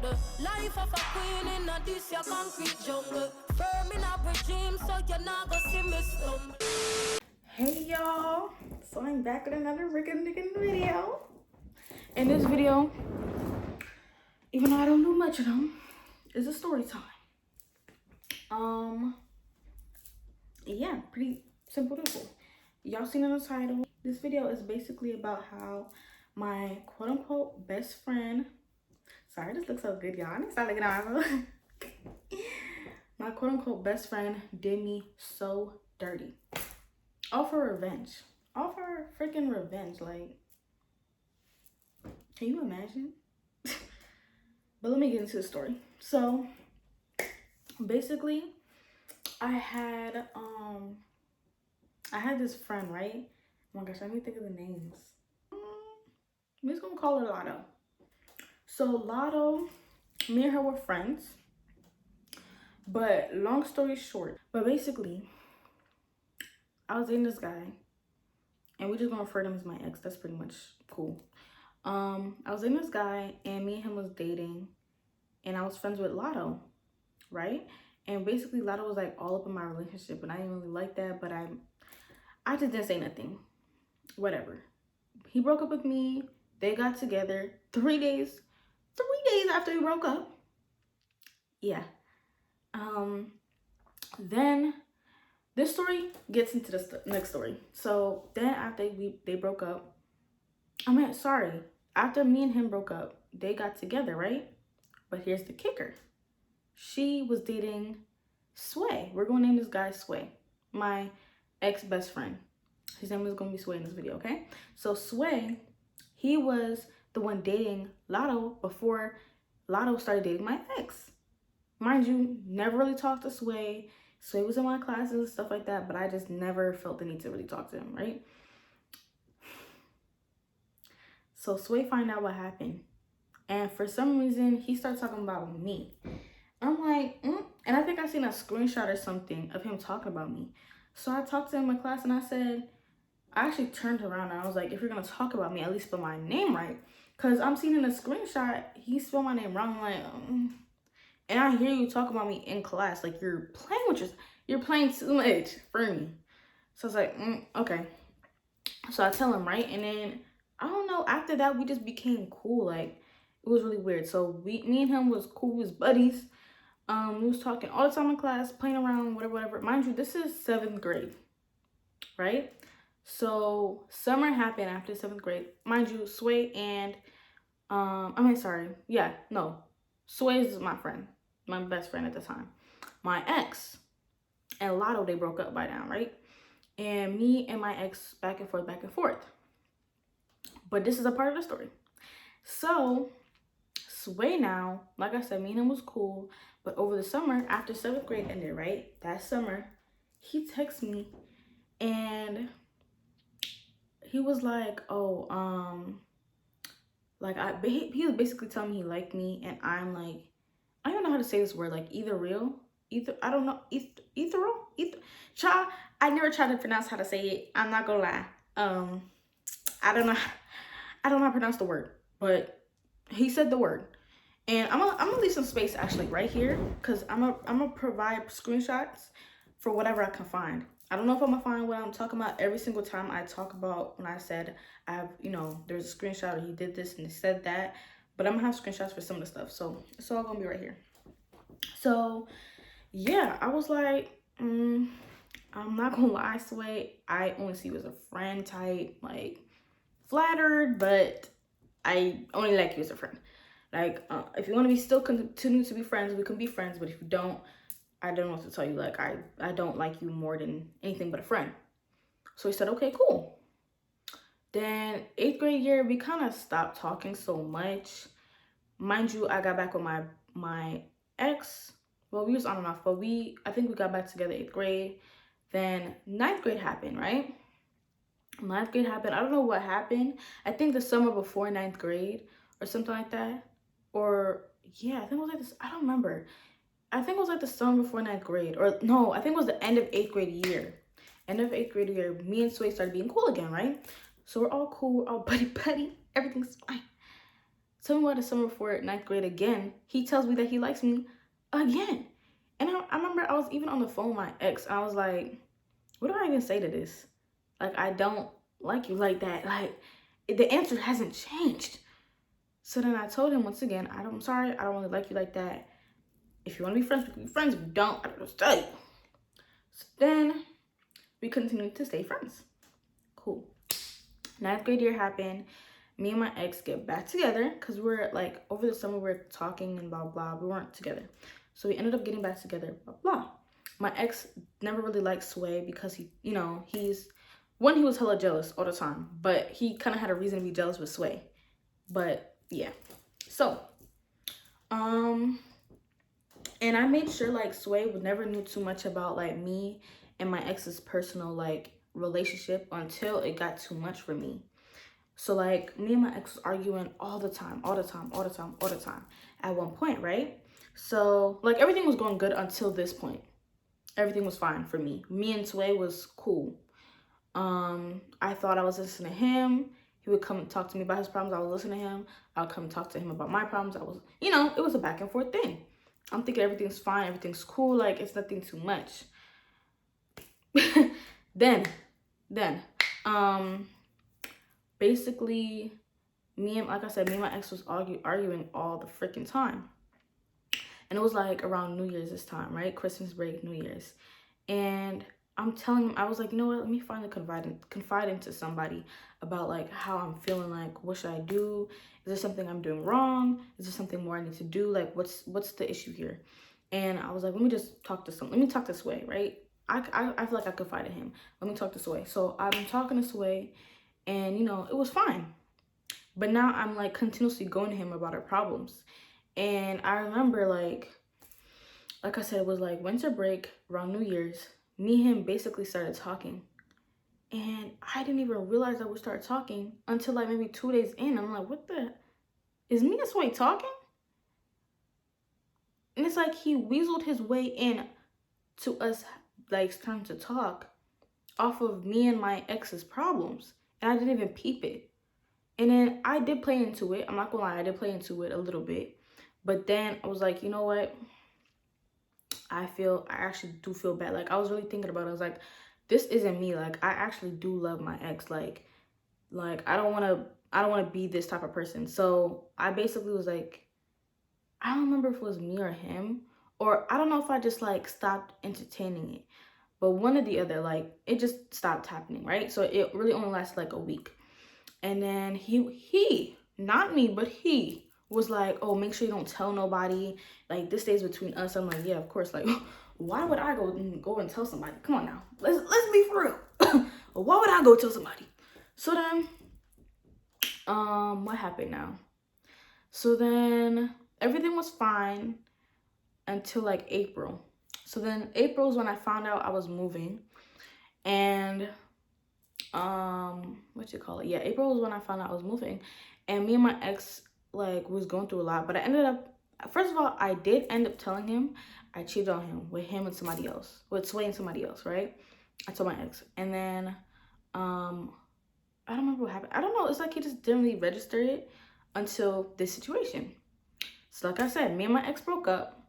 jungle. Life of a queen in a this your concrete jungle. Firm in a regime, so you're not gonna see me stumble. Hey y'all, so I'm back with another riggin' video. In this video, even though I don't do much of them, is a story time. Yeah, pretty simple. Y'all seen in the title. This video is basically about how my quote-unquote best friend, sorry, this looks so good, y'all. I need to start looking at my phone. My quote-unquote best friend did me so dirty. All for revenge. All for freaking revenge. Like, can you imagine? But let me get into the story. So, basically, I had this friend, right? Oh my gosh, I need to think of the names. I'm just gonna call her Lotto. So Lotto, me and her were friends. But long story short, basically, I was dating this guy, and we're just gonna refer to him as my ex. That's pretty much cool. I was dating this guy, and me and him was dating, and I was friends with Lotto, right? And basically, Lotto was like all up in my relationship, and I didn't really like that, but I just didn't say nothing. Whatever. He broke up with me. They got together 3 days after we broke up. Yeah. Then this story gets into the next story. So then after they broke up, after me and him broke up, they got together, right? But here's the kicker. She was dating Sway. We're going to name this guy Sway, my ex-best friend. His name is going to be Sway in this video, okay? So Sway, he was the one dating Lotto before Lotto started dating my ex. Mind you, never really talked to Sway. Sway was in my classes and stuff like that, but I just never felt the need to really talk to him, right? So Sway find out what happened. And for some reason, he started talking about me. I'm like, And I think I seen a screenshot or something of him talking about me. So I talked to him in class and I said, I actually turned around and I was like, if you're going to talk about me, at least spell my name right. Because I'm seeing in a screenshot, he spelled my name wrong. I'm like, And I hear you talk about me in class. Like, you're playing too much for me. So I was like, okay. So I tell him, right? And then, I don't know, after that, we just became cool. Like, it was really weird. So me and him was cool. We was buddies. We was talking all the time in class, playing around, whatever. Mind you, this is 7th grade, right? So summer happened after 7th grade. Mind you, Sway and, Sway is my friend, my best friend at the time. My ex and Lotto, they broke up by now, right? And me and my ex back and forth. But this is a part of the story. So Sway now, like I said, me and him was cool. But over the summer, after 7th grade ended, right? That summer, he texts me and he was like, he was basically telling me he liked me, and I'm like, I don't know how to say this word, like ethereal, I don't know, child, I never tried to pronounce how to say it. I'm not gonna lie. I don't know how to pronounce the word, but he said the word. And I'm gonna leave some space actually right here, because I'm gonna provide screenshots for whatever I can find. I don't know if I'm gonna find what I'm talking about every single time I talk about when I said I have, there's a screenshot or he did this and he said that, but I'm gonna have screenshots for some of the stuff. So it's all gonna be right here. So yeah, I was like, I'm not gonna lie, Sway, I only see you as a friend type, like flattered, but I only like you as a friend. Like, if you want to be still continue to be friends, we can be friends. But if you don't, I don't know what to tell you. Like, I don't like you more than anything but a friend. So he said, okay, cool. Then 8th grade year, we kind of stopped talking so much. Mind you, I got back with my ex. Well, we was on and off, but I think we got back together 8th grade. Then 9th grade happened, right? 9th grade happened. I don't know what happened. I think the summer before 9th grade or something like that. Or, yeah, I think it was like this. I don't remember. I think it was like the summer before 9th grade. Or, no, I think it was the end of 8th grade year. End of 8th grade year, me and Sway started being cool again, right? So we're all cool. We're all buddy. Everything's fine. Tell me why the summer before 9th grade again, he tells me that he likes me again. And I remember I was even on the phone with my ex. I was like, what do I even say to this? Like, I don't like you like that. Like, the answer hasn't changed. So then I told him once again, I'm sorry, I don't really like you like that. If you want to be friends, we can be friends. If you don't, I don't stay. So then we continued to stay friends. Cool. 9th grade year happened. Me and my ex get back together because we're like, over the summer we're talking and blah, blah. We weren't together. So we ended up getting back together, blah, blah. My ex never really liked Sway because he was hella jealous all the time. But he kind of had a reason to be jealous with Sway. But yeah. So, and I made sure like Sway would never knew too much about like me and my ex's personal like relationship until it got too much for me. So like me and my ex was arguing all the time at one point, right? So like everything was going good until this point. Everything was fine for me. Me and Sway was cool. I thought I was listening to him. He would come and talk to me about his problems. I would listen to him. I would come and talk to him about my problems. It was a back and forth thing. I'm thinking everything's fine. Everything's cool. Like, it's nothing too much. Then, basically, like I said, me and my ex was arguing all the freaking time. And it was like around New Year's this time, right? Christmas break, New Year's. And I'm telling him, I was like, you know what? Let me finally confide into somebody about like how I'm feeling. Like, what should I do? Is there something I'm doing wrong? Is there something more I need to do? Like, what's the issue here? And I was like, let me just talk to Let me talk to Sway, right? I feel like I confided in him. Let me talk to Sway. So I've been talking to Sway, and it was fine. But now I'm like continuously going to him about our problems. And I remember like I said, it was like winter break around New Year's. Me and him basically started talking. And I didn't even realize that we started talking until like maybe 2 days in. I'm like, is me and Sway talking? And it's like he weaseled his way in to us like starting to talk off of me and my ex's problems. And I didn't even peep it. And then I did play into it. I'm not gonna lie, I did play into it a little bit. But then I was like, you know what? I actually do feel bad. Like, I was really thinking about it. I was like, this isn't me. Like, I actually do love my ex. Like I don't want to be this type of person. So I basically was like, I don't remember if it was me or him, or I don't know if I just like stopped entertaining it, but one or the other, like it just stopped happening, right? So it really only lasted like a week. And then he, not me, but he was like, oh, make sure you don't tell nobody. Like, this stays between us. I'm like, yeah, of course. Like, why would I go and tell somebody? Come on now. Let's be for real. Why would I go tell somebody? So then, what happened now? So then everything was fine until like April. So then April is when I found out I was moving. And April was when I found out I was moving. And me and my ex like was going through a lot, but I ended up, first of all, I did end up telling him I cheated on him with him and somebody else, with Sway and somebody else, right? I told my ex. And then I don't remember what happened. I don't know, it's like he just didn't really register it until this situation. So like I said, me and my ex broke up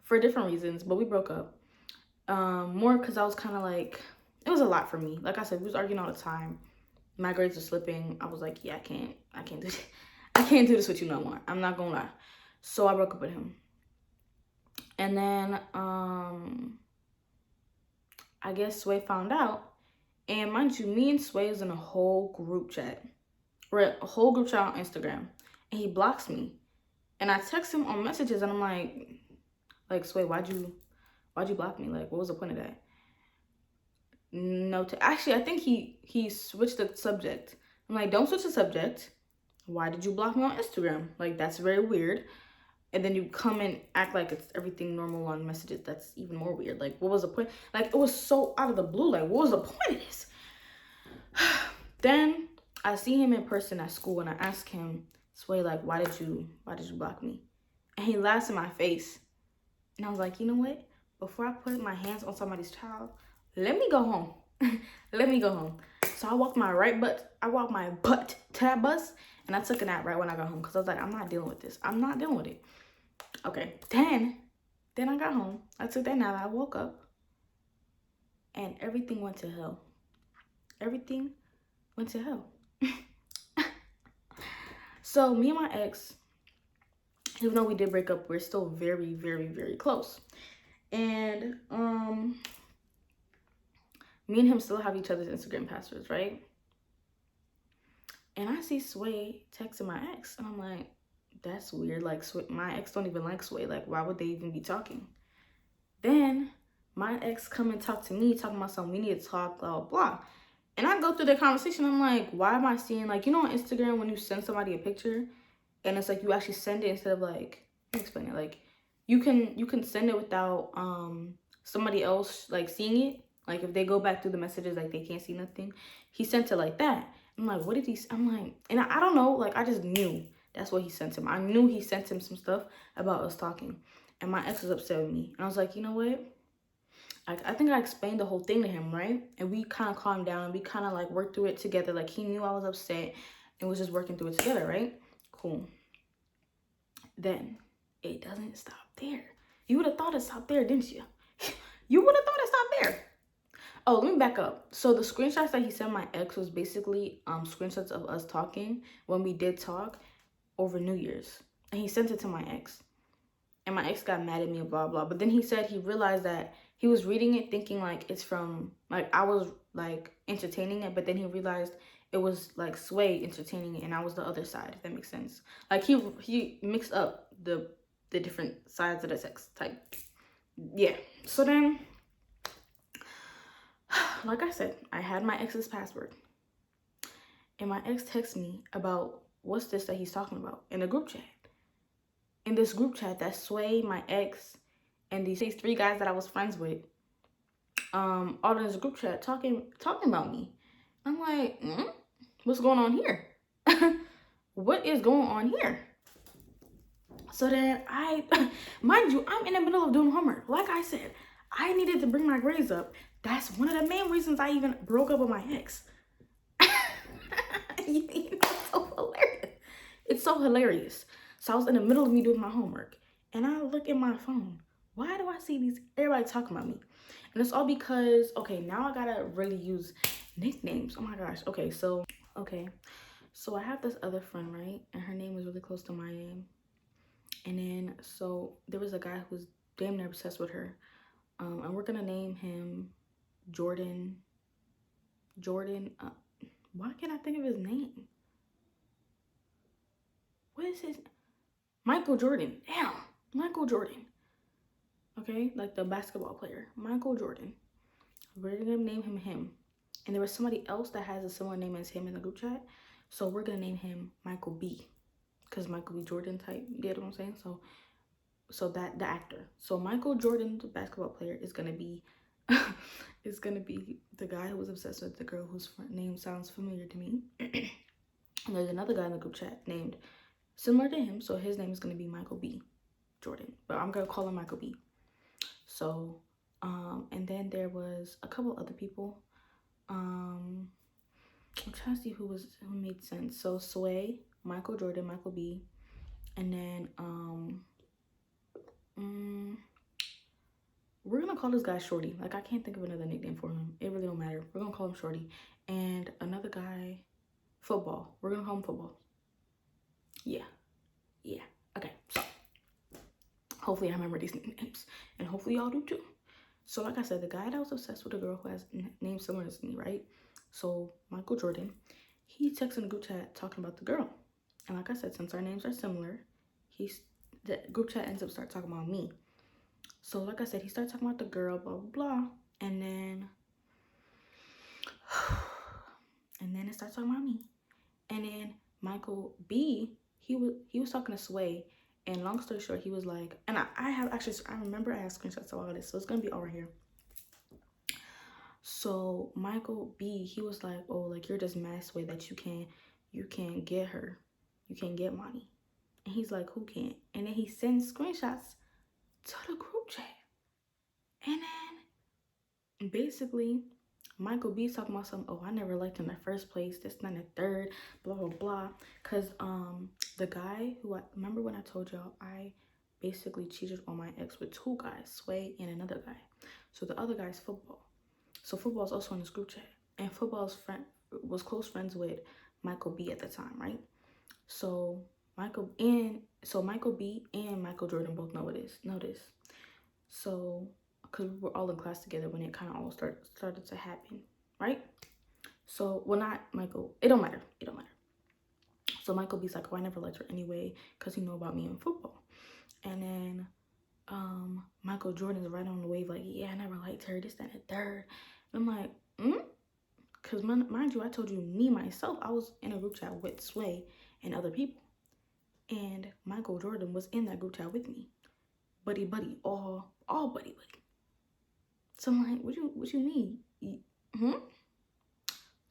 for different reasons, but we broke up more because I was kind of like, it was a lot for me. Like I said, we was arguing all the time. My grades were slipping. I was like, yeah, I can't do this. I can't do this with you no more. I'm not gonna lie. So I broke up with him. And then I guess Sway found out. And mind you, me and Sway is in a whole group chat. We're in a whole group chat on Instagram. And he blocks me. And I text him on messages and I'm like, Sway, why'd you block me? Like, what was the point of that? No, actually, I think he switched the subject. I'm like, don't switch the subject. Why did you block me on Instagram? Like, that's very weird. And then you come and act like it's everything normal on messages. That's even more weird. Like, what was the point? Like, it was so out of the blue. Like, what was the point of this? Then I see him in person at school and I ask him, Sway, like, why did you block me? And he laughs in my face. And I was like, you know what? Before I put my hands on somebody's child, let me go home. Let me go home. So I walked my butt to that bus, and I took a nap right when I got home because I was like, I'm not dealing with this. I'm not dealing with it. Okay, then I got home. I took that nap. I woke up, and everything went to hell. Everything went to hell. So me and my ex, even though we did break up, we're still very, very, very close. And me and him still have each other's Instagram passwords, right? And I see Sway texting my ex, and I'm like, that's weird. Like, my ex don't even like Sway. Like, why would they even be talking? Then my ex come and talk to me, talking about something, we need to talk, blah, blah, blah. And I go through the conversation, I'm like, why am I seeing, like, you know on Instagram when you send somebody a picture, and it's like you actually send it instead of like, let me explain it, like, you can send it without somebody else like seeing it. Like if they go back through the messages, like they can't see nothing. He sent it like that. I'm like, what did he? I'm like, and I don't know. Like I just knew that's what he sent him. I knew he sent him some stuff about us talking, and my ex was upset with me. And I was like, you know what? I think I explained the whole thing to him, right? And we kind of calmed down. We kind of like worked through it together. Like he knew I was upset and was just working through it together, right? Cool. Then it doesn't stop there. You would have thought it stopped there, didn't you? You would have thought it stopped there. Oh, let me back up. So the screenshots that he sent my ex was basically screenshots of us talking when we did talk over New Year's. And he sent it to my ex. And my ex got mad at me and blah, blah. But then he said he realized that he was reading it thinking like it's from, like I was like entertaining it. But then he realized it was like Sway entertaining it and I was the other side, if that makes sense. Like he mixed up the different sides of the sex type. Yeah. So then, like I said, I had my ex's password. And my ex texts me about what's this that he's talking about in a group chat. In this group chat, that's Sway, my ex, and these 3 guys that I was friends with, all in this group chat talking about me. I'm like, what's going on here? What is going on here? So then mind you, I'm in the middle of doing homework. Like I said, I needed to bring my grades up. That's one of the main reasons I even broke up with my ex. It's so hilarious. It's so hilarious. So I was in the middle of me doing my homework, and I look at my phone. Why do I see everybody talking about me? And it's all because, okay, now I gotta really use nicknames. Oh my gosh. Okay, so I have this other friend, right? And her name was really close to my name. And then, so there was a guy who was damn near obsessed with her. And we're gonna name him Jordan. Why can't I think of his name? What is his? Michael Jordan. Damn, Michael Jordan. Okay, like the basketball player, Michael Jordan. We're gonna name him. And there was somebody else that has a similar name as him in the group chat. So we're gonna name him Michael B. Because Michael B. Jordan type, you get what I'm saying? So that the actor. So Michael Jordan, the basketball player, is gonna be is gonna be the guy who was obsessed with the girl whose name sounds familiar to me. And there's another guy in the group chat named similar to him, so his name is gonna be Michael B. Jordan, but I'm gonna call him Michael B. So, and then there was a couple other people. I'm trying to see who made sense. So Sway, Michael Jordan, Michael B, and then we're gonna call this guy Shorty. Like I can't think of another nickname for him. It really don't matter. We're gonna call him Shorty. And another guy, Football. We're gonna call him Football. Yeah. Okay, so hopefully I remember these names, and hopefully y'all do too. So like I said, the guy that was obsessed with a girl who has names similar to me, right? So Michael Jordan, he texted in the group chat talking about the girl. And like I said, since our names are similar, the group chat ends up start talking about me. So like I said, he started talking about the girl, blah, blah, blah. And then it starts talking about me. And then Michael B, he was talking to Sway. And long story short, he was like, and I remember I have screenshots of all this, so it's gonna be over here. So Michael B, he was like, oh, like you're just mad Sway that you can't get her. You can't get money. And he's like, who can't? And then he sends screenshots to the group chat. And then basically Michael B's talking about something, oh, I never liked him in the first place, this, not the third, blah, blah, blah. Because the guy who remember when I told y'all I basically cheated on my ex with two guys, Sway and another guy. So the other guy's football. So football is also in this group chat. And football's was close friends with Michael B at the time, right? So Michael B and Michael Jordan both know this. So, because we were all in class together when it kind of all started to happen, right? So, well, not Michael. It don't matter. So Michael B's like, oh, I never liked her anyway because he know about me in football. And then Michael Jordan's right on the wave like, yeah, I never liked her, this, that, and the third. And I'm like, because mind you, I told you, me, myself, I was in a group chat with Sway and other people. And Michael Jordan was in that group chat with me. Buddy, all buddy. So I'm like, what you mean? So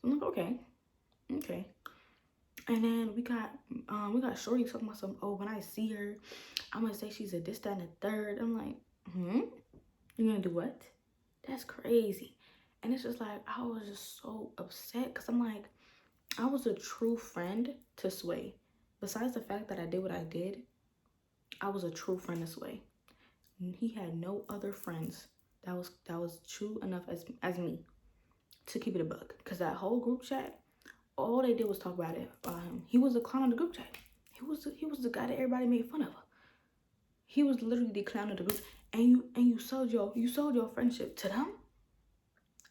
I'm like, okay. And then we got Shorty talking about some, oh, when I see her, I'm gonna say she's a this, that, and the third. I'm like, you're gonna do what? That's crazy. And it's just like, I was just so upset because I'm like, I was a true friend to Sway. Besides the fact that I did what I did, I was a true friend to Sway. He had no other friends that was true enough as me to keep it a buck. Because that whole group chat, all they did was talk about it. He was a clown of the group chat. He was the guy that everybody made fun of. He was literally the clown of the group. And you sold your friendship to them.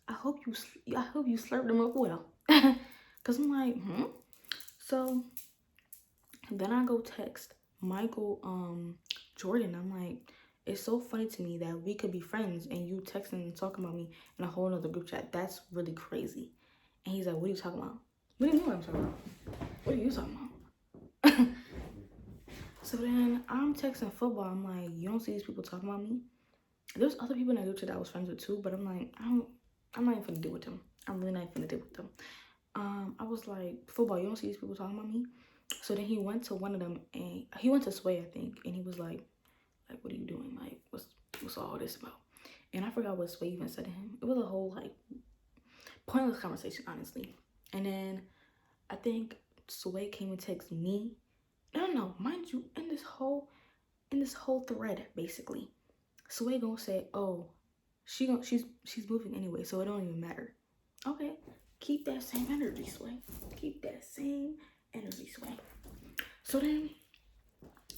I hope you slurped them up well. Cause I'm like, So then I go text Michael Jordan. I'm like, it's so funny to me that we could be friends and you texting and talking about me in a whole nother group chat. That's really crazy. And he's like, what are you talking about? What do you mean what I'm talking about? What are you talking about? So then I'm texting football. I'm like, you don't see these people talking about me? There's other people in that group chat that I was friends with too, but I'm like, I'm not even gonna deal with them. I'm really not even gonna deal with them. I was like, football, you don't see these people talking about me? So then he went to one of them and he went to Sway, I think, and he was like, what are you doing? Like, what's all this about? And I forgot what Sway even said to him. It was a whole like pointless conversation, honestly. And then I think Sway came and texted me. No, mind you, in this whole thread, basically, Sway gonna say, oh, she's moving anyway, so it don't even matter. Okay, keep that same energy, Sway. Keep that same energy, Sway. So then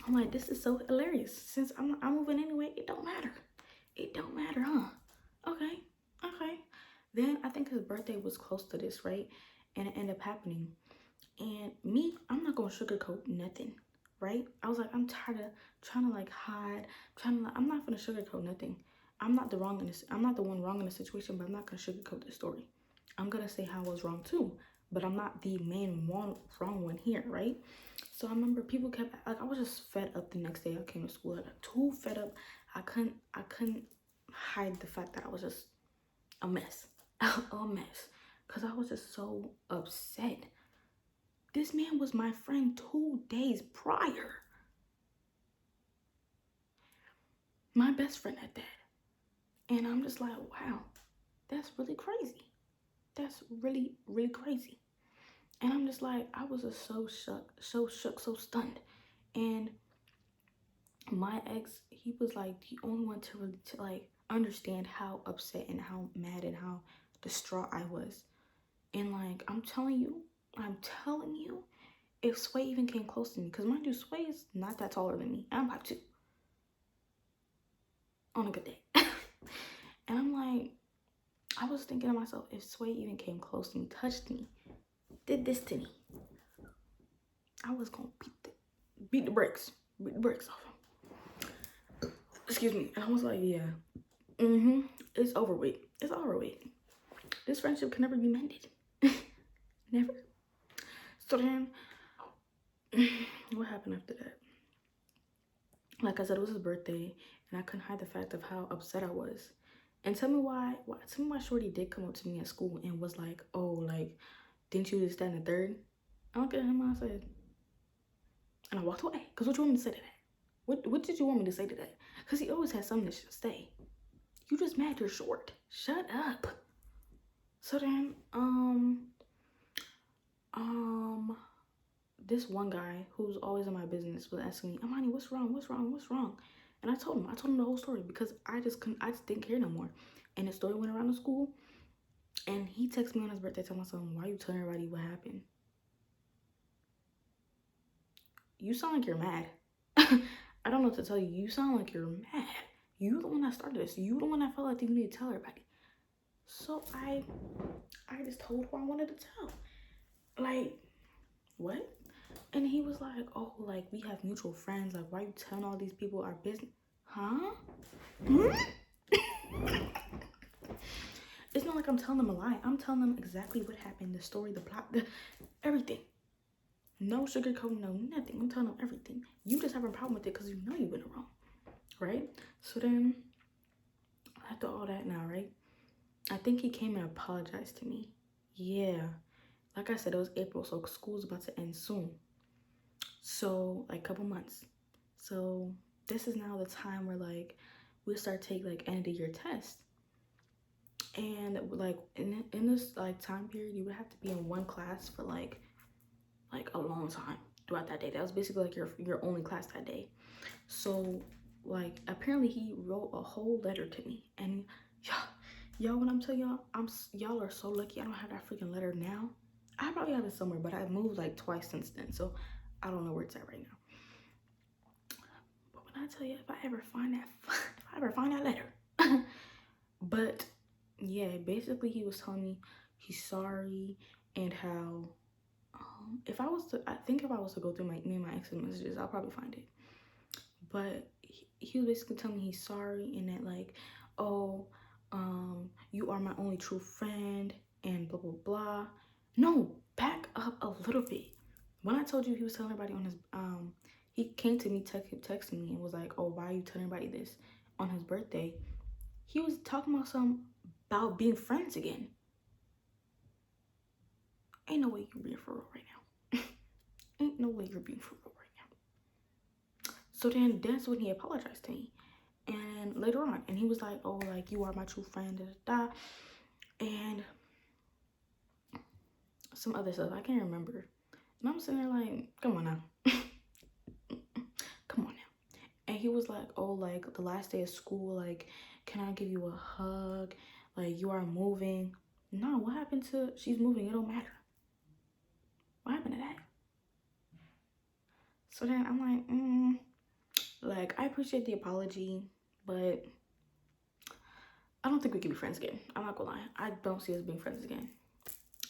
I'm like, this is so hilarious. Since I'm moving anyway, it don't matter. It don't matter, huh? Okay. Then I think his birthday was close to this, right? And it ended up happening. And me, I'm not gonna sugarcoat nothing, right? I was like, I'm tired of trying to like hide, I'm not gonna sugarcoat nothing. I'm not the one wrong in the situation, but I'm not gonna sugarcoat the story. I'm gonna say how I was wrong too, but I'm not the main wrong one here, right? So I remember people kept like, I was just fed up the next day I came to school. Like, too fed up. I couldn't hide the fact that I was just a mess. A mess. Cause I was just so upset. This man was my friend 2 days prior. My best friend at that. And I'm just like, wow, that's really crazy. That's really, really crazy. And I'm just like, I was just so shook, so stunned. And my ex, he was like the only one to really like understand how upset and how mad and how distraught I was. And like, I'm telling you, if Sway even came close to me, because mind you, Sway is not that taller than me. I'm 5'2". On a good day. And I'm like, I was thinking to myself, if Sway even came close to me, touched me, did this to me, I was gonna beat the brakes off him. Excuse me. And I was like, yeah, it's over with. This friendship can never be mended. Never. So then, what happened after that? Like I said, it was his birthday, and I couldn't hide the fact of how upset I was. And tell me why Shorty did come up to me at school and was like, oh, like, didn't you just stand in the third? I looked at him and I said, and I walked away. Because what you want me to say to that? What did you want me to say to that? Because he always has something to say. You just mad you're short. Shut up. So then, this one guy who's always in my business was asking me, Amani, what's wrong? What's wrong? What's wrong? And I told him the whole story because I just didn't care no more. And the story went around the school, and he texted me on his birthday telling my son, why you telling everybody what happened? You sound like you're mad. I don't know what to tell you. You sound like you're mad. You the one that started this. You the one that felt like you need to tell everybody. So I just told who I wanted to tell. Like, what? And he was like, oh, like, we have mutual friends. Like, why are you telling all these people our business? Huh? It's not like I'm telling them a lie. I'm telling them exactly what happened, the story, the plot, everything. No sugarcoating, no nothing. I'm telling them everything. You just have a problem with it because you know you went wrong, right? So then, after all that now, right? I think he came and apologized to me. Yeah. Like I said, it was April, so school's about to end soon. So, like, a couple months. So, this is now the time where, like, we start take, like, end of the year tests. And, like, in this, like, time period, you would have to be in one class for, like a long time throughout that day. That was basically, like, your only class that day. So, like, apparently he wrote a whole letter to me. And, y'all, when I'm telling y'all, y'all are so lucky I don't have that freaking letter now. I probably have it somewhere, but I've moved, like, twice since then. So, I don't know where it's at right now. But when I tell you, if I ever find that letter. But yeah, basically he was telling me he's sorry and how if I was to go through me and my ex's messages, I'll probably find it. But he was basically telling me he's sorry and that, like, oh, you are my only true friend and blah blah blah. No, back up a little bit. When I told you he was telling everybody on his he came to me texting me and was like, oh, why are you telling everybody this on his birthday? He was talking about being friends again. Ain't no way you're being for real right now. Ain't no way you're being for real right now. So then that's when he apologized to me. And later on, and he was like, oh, like, you are my true friend, da da da. And some other stuff I can't remember. And I'm sitting there like, come on now. Come on now. And he was like, oh, like, the last day of school, like, can I give you a hug? Like, you are moving. No, what happened to she's moving? It don't matter. What happened to that? So then I'm like, I appreciate the apology, but I don't think we can be friends again. I'm not gonna lie. I don't see us being friends again.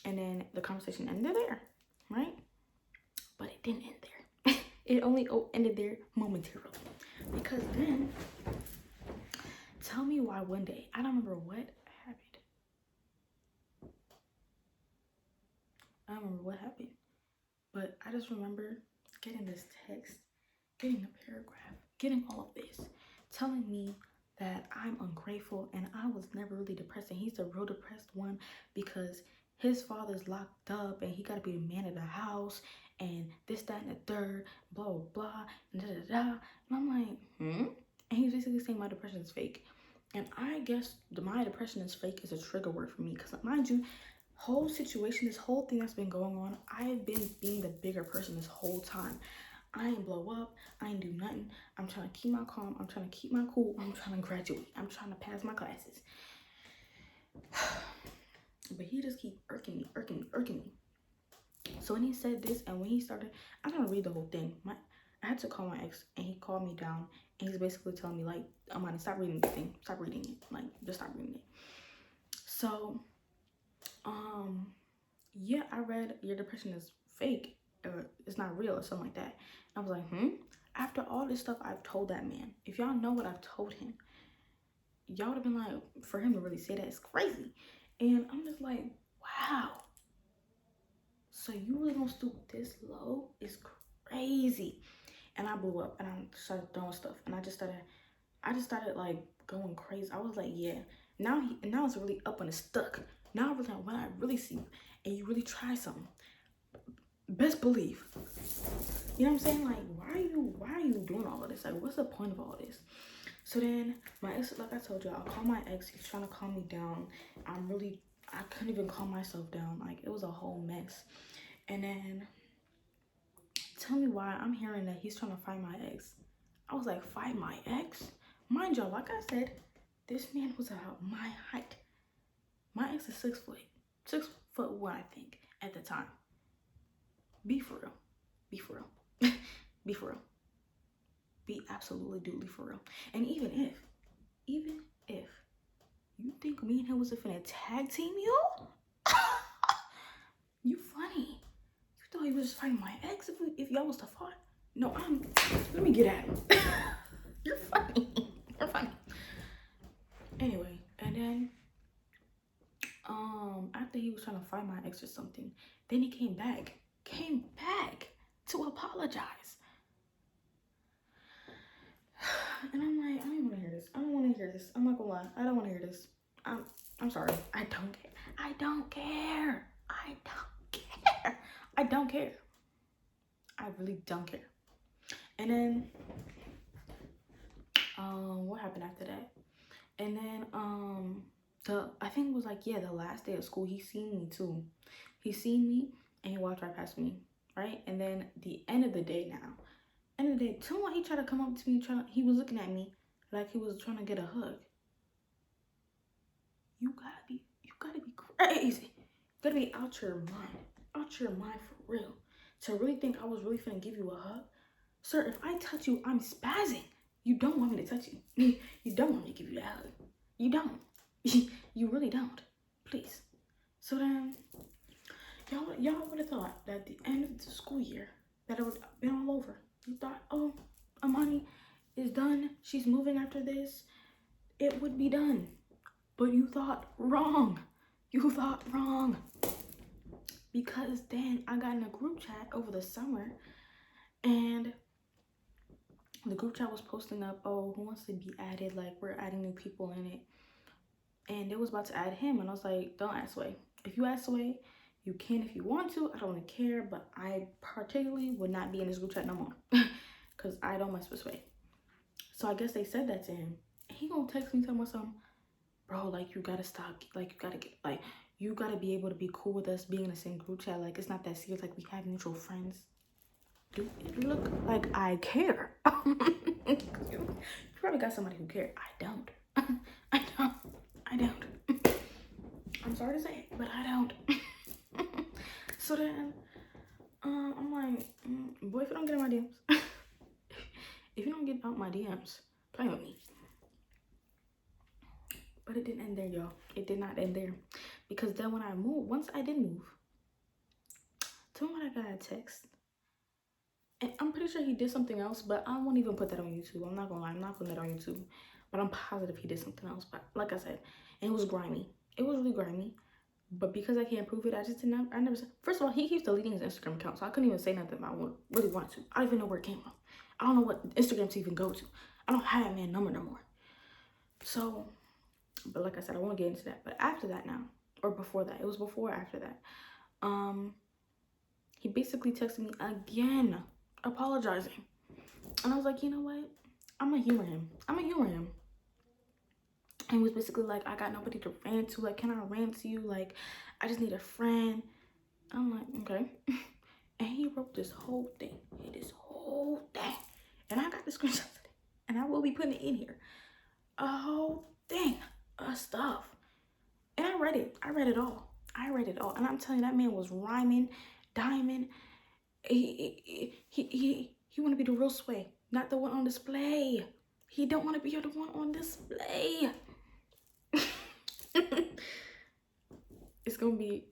And then the conversation ended there, right? But it didn't end there. It only ended there momentarily. Because then, tell me why one day, I don't remember what happened. I don't remember what happened. But I just remember getting this text, getting a paragraph, getting all of this, telling me that I'm ungrateful and I was never really depressed. And he's the real depressed one because his father's locked up and he got to be the man of the house and this, that, and the third, blah, blah, blah, and da, da, da. And I'm like, And he's basically saying my depression is fake. And I guess my depression is fake is a trigger word for me because, mind you, whole situation, this whole thing that's been going on, I've been being the bigger person this whole time. I ain't blow up. I ain't do nothing. I'm trying to keep my calm. I'm trying to keep my cool. I'm trying to graduate. I'm trying to pass my classes. But he just keep irking me. So when he said this and when he started, I'm trying to read the whole thing. I had to call my ex and he called me down and he's basically telling me, like, Amani, stop reading the thing. Stop reading it. Like, just stop reading it. So, yeah, I read your depression is fake or it's not real or something like that. And I was like, After all this stuff I've told that man, if y'all know what I've told him, y'all would have been like, for him to really say that is crazy. And I'm just like, wow. So you really gonna stoop this low? It's crazy. And I blew up and I started throwing stuff and I just started like going crazy. I was like, yeah. Now it's really up and it's stuck. Now when I really see you and you really try something, best believe. You know what I'm saying? Like, why are you doing all of this? Like, what's the point of all this? So then my ex, like I told you, I'll call my ex. He's trying to calm me down. I'm really I couldn't even calm myself down. Like, it was a whole mess. And then, tell me why I'm hearing that he's trying to fight my ex. I was like, fight my ex? Mind y'all, like I said, this man was about my height. My ex is 6 foot. 6'1", I think, at the time. Be for real. Be for real. Be for real. Be absolutely doodly for real. And even if you think me and him was finna tag team you, you funny. You thought he was just fighting my ex if y'all was to fight? No, let me get at him. You're funny. You're funny. Anyway, and then after he was trying to fight my ex or something, then he came back to apologize. And I'm like, I don't want to hear this. I don't want to hear this. I'm not gonna lie. I don't want to hear this. I'm sorry. I don't care. I don't care. I don't care. I don't care. I really don't care. And then, what happened after that? And then, I think it was like, yeah, the last day of school, he seen me too. He seen me and he walked right past me, right? And then the end of the day someone, he tried to come up to me, he was looking at me like he was trying to get a hug. You gotta be crazy. You gotta be out your mind for real. To really think I was really finna give you a hug. Sir, if I touch you, I'm spazzing. You don't want me to touch you. You don't want me to give you that hug. You don't. You really don't. Please. So then, y'all would have thought that at the end of the school year, that it would have been all over. You thought, oh, Amani is done. She's moving after this. It would be done. But you thought wrong. You thought wrong. Because then I got in a group chat over the summer, and the group chat was posting up, oh, who wants to be added? Like, we're adding new people in it. And it was about to add him, and I was like, don't ask Sway. If you ask Sway, you can if you want to. I don't really care, but I particularly would not be in this group chat no more. Because I don't mess with Sway. So I guess they said that to him. He gonna text me, tell me something. Bro, like, you gotta stop. Like, you gotta be able to be cool with us being in the same group chat. Like, it's not that serious. Like, we have mutual friends. Do it look like I care? You probably got somebody who cares. I don't. I don't. I'm sorry to say it, but I don't. So then, I'm like, boy, if you don't get in my DMs, if you don't get out my DMs, play with me. But it didn't end there, y'all. It did not end there. Because then when I moved, once I did move, tell me when I got a text. And I'm pretty sure he did something else, but I won't even put that on YouTube. I'm not gonna lie, I'm not putting that on YouTube. But I'm positive he did something else. But like I said, and it was grimy. It was really grimy. But because I can't prove it, I never said. First of all, he keeps deleting his Instagram account, so I couldn't even say nothing about what I really wanted to. I don't even know where it came from. I don't know what Instagram to even go to. I don't have that man's number no more. So, but like I said, I won't get into that. But after that now, or before that, it was before or after that, he basically texted me again, apologizing. And I was like, you know what? I'm gonna humor him. And he was basically like, I got nobody to rant to. Like, can I rant to you? Like, I just need a friend. I'm like, okay. And he wrote this whole thing. And I got the screenshots of it. And I will be putting it in here. A whole thing of stuff. And I read it. I read it all. And I'm telling you, that man was rhyming, diamond. He want to be the real Sway, not the one on display. He don't want to be the one on display. It's gonna be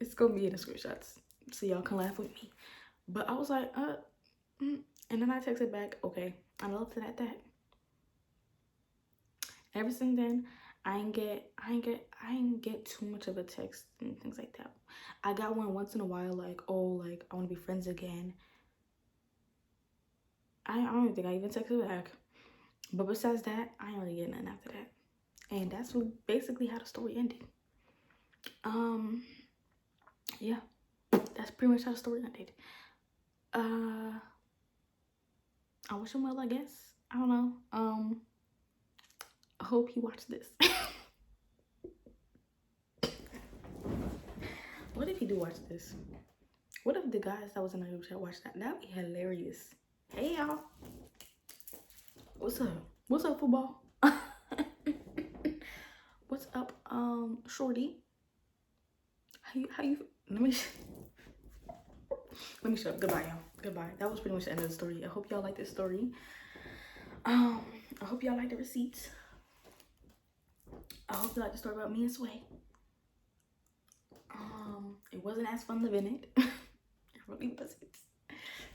in the screenshots, so y'all can laugh with me. But I was like, and then I texted back, okay, I left it at that. Ever since then, I ain't get too much of a text and things like that. I got one once in a while, like, oh, like, I want to be friends again. I don't even think I even texted back. But besides that, I ain't really getting nothing after that. And that's basically how the story ended. Yeah, that's pretty much how the story ended. I wish him well, I guess. I don't know. I hope he watched this. What if he do watch this? What if the guys that was in the group chat watch that? That'd be hilarious. Hey y'all. What's up? What's up, football? What's up, shorty? How you let me shut up. Goodbye, y'all. Goodbye. That was pretty much the end of the story. I hope y'all like this story. I hope y'all like the receipts. I hope you like the story about me and Sway. It wasn't as fun living it. It really wasn't.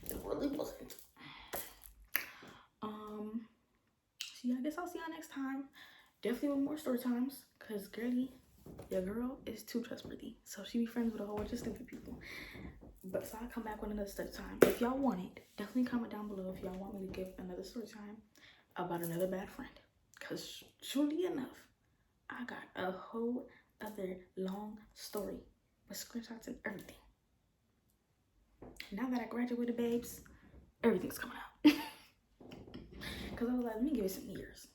It really wasn't. So yeah, I guess I'll see y'all next time. Definitely with more story times, cause girly, your girl is too trustworthy. So she be friends with a whole bunch of stupid people. But so I'll come back with another story time. If y'all want it, definitely comment down below if y'all want me to give another story time about another bad friend. Cause surely enough, I got a whole other long story with screenshots and everything. Now that I graduated, babes, everything's coming out. Cause I was like, let me give it some years.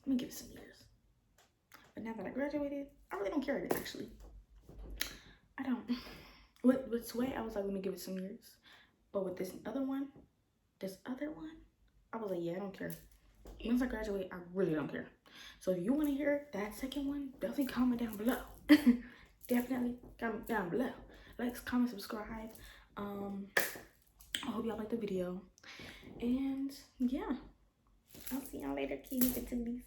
But now that I graduated, I really don't care actually. I don't. With Sway, I was like, let me give it some years. But with this other one, I was like, yeah, I don't care. Once I graduate, I really don't care. So if you want to hear that second one, definitely comment down below. Definitely comment down below. Like, comment, subscribe. I hope y'all like the video. And yeah, I'll see y'all later, cuties and tooties.